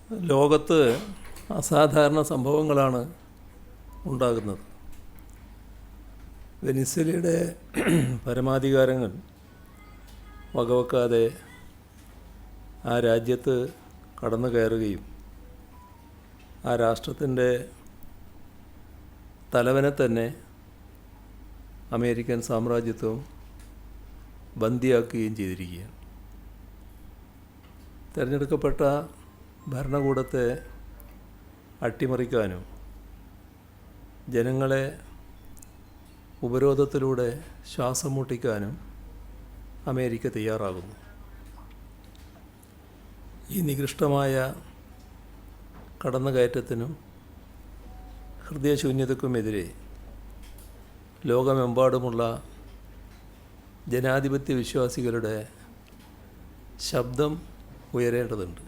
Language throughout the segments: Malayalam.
ലോകത്ത് അസാധാരണ സംഭവങ്ങളാണ് ഉണ്ടാകുന്നത്. വെനിസ്വേലയുടെ പരമാധികാരങ്ങൾ വകവെക്കാതെ ആ രാജ്യത്ത് കടന്നു കയറുകയും ആ രാഷ്ട്രത്തിൻ്റെ തലവനെ തന്നെ അമേരിക്കൻ സാമ്രാജ്യത്വം ബന്ദിയാക്കുകയും ചെയ്തിരിക്കുകയാണ്. തിരഞ്ഞെടുക്കപ്പെട്ട ഭരണകൂടത്തെ അട്ടിമറിക്കാനും ജനങ്ങളെ ഉപരോധത്തിലൂടെ ശ്വാസം മുട്ടിക്കാനും അമേരിക്ക തയ്യാറാകുന്നു. ഈ നികൃഷ്ടമായ കടന്നുകയറ്റത്തിനും ഹൃദയശൂന്യതയ്ക്കുമെതിരെ ലോകമെമ്പാടുമുള്ള ജനാധിപത്യ വിശ്വാസികളുടെ ശബ്ദം ഉയരേണ്ടതുണ്ട്.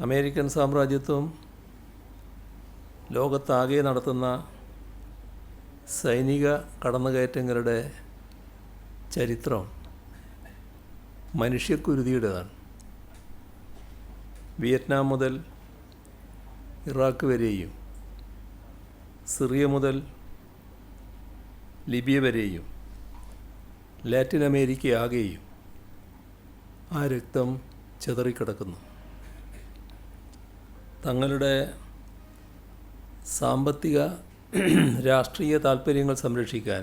അമേരിക്കൻ സാമ്രാജ്യത്വം ലോകത്താകെ നടത്തുന്ന സൈനിക കടന്നുകയറ്റങ്ങളുടെ ചരിത്രം മനുഷ്യക്കുരുതിയുടേതാണ്. വിയറ്റ്നാം മുതൽ ഇറാഖ് വരെയും സിറിയ മുതൽ ലിബിയ വരെയും ലാറ്റിൻ അമേരിക്ക ആകെയും ആ രക്തം ചിതറിക്കിടക്കുന്നു. തങ്ങളുടെ സാമ്പത്തിക രാഷ്ട്രീയ താൽപ്പര്യങ്ങൾ സംരക്ഷിക്കാൻ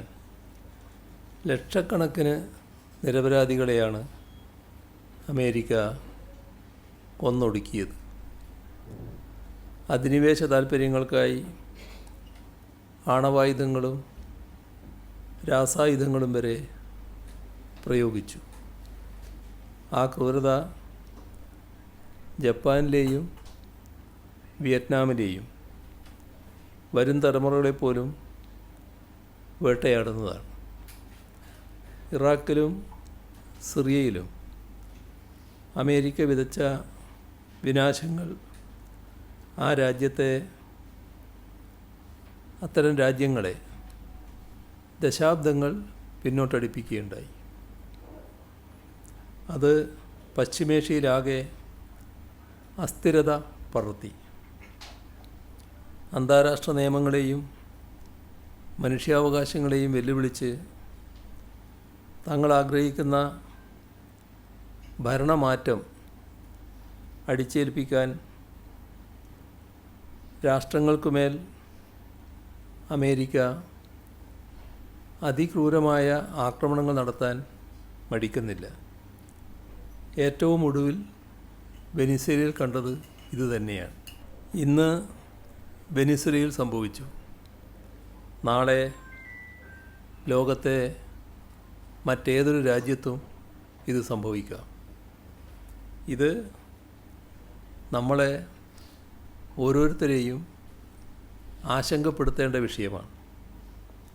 ലക്ഷക്കണക്കിന് നിരപരാധികളെയാണ് അമേരിക്ക കൊന്നൊടുക്കിയത്. അധിനിവേശ താൽപ്പര്യങ്ങൾക്കായി ആണവായുധങ്ങളും രാസായുധങ്ങളും വരെ പ്രയോഗിച്ചു. ആ ക്രൂരത ജപ്പാനിലെയും വിയറ്റ്നാമിലെയും വരും തലമുറകളെപ്പോലും വേട്ടയാടുന്നതാണ്. ഇറാഖിലും സിറിയയിലും അമേരിക്ക വിതച്ച വിനാശങ്ങൾ ആ രാജ്യത്തെ അത്തരം രാജ്യങ്ങളെ ദശാബ്ദങ്ങൾ പിന്നോട്ടടിപ്പിക്കുകയുണ്ടായി. അത് പശ്ചിമേഷ്യയിലാകെ അസ്ഥിരത പടർത്തി. അന്താരാഷ്ട്ര നിയമങ്ങളെയും മനുഷ്യാവകാശങ്ങളെയും വെല്ലുവിളിച്ച് തങ്ങൾ ആഗ്രഹിക്കുന്ന ഭരണമാറ്റം അടിച്ചേൽപ്പിക്കാൻ രാഷ്ട്രങ്ങൾക്കുമേൽ അമേരിക്ക അതിക്രൂരമായ ആക്രമണങ്ങൾ നടത്താൻ മടിക്കുന്നില്ല. ഏറ്റവും ഒടുവിൽ വെനിസ്വേലയിൽ കണ്ടത് ഇതുതന്നെയാണ്. ഇന്ന് വെനിസ്വേലയിൽ സംഭവിച്ചു. നാളെ ലോകത്തെ മറ്റേതൊരു രാജ്യത്തും ഇത് സംഭവിക്കാം. ഇത് നമ്മളെ ഓരോരുത്തരെയും ആശങ്കപ്പെടുത്തേണ്ട വിഷയമാണ്.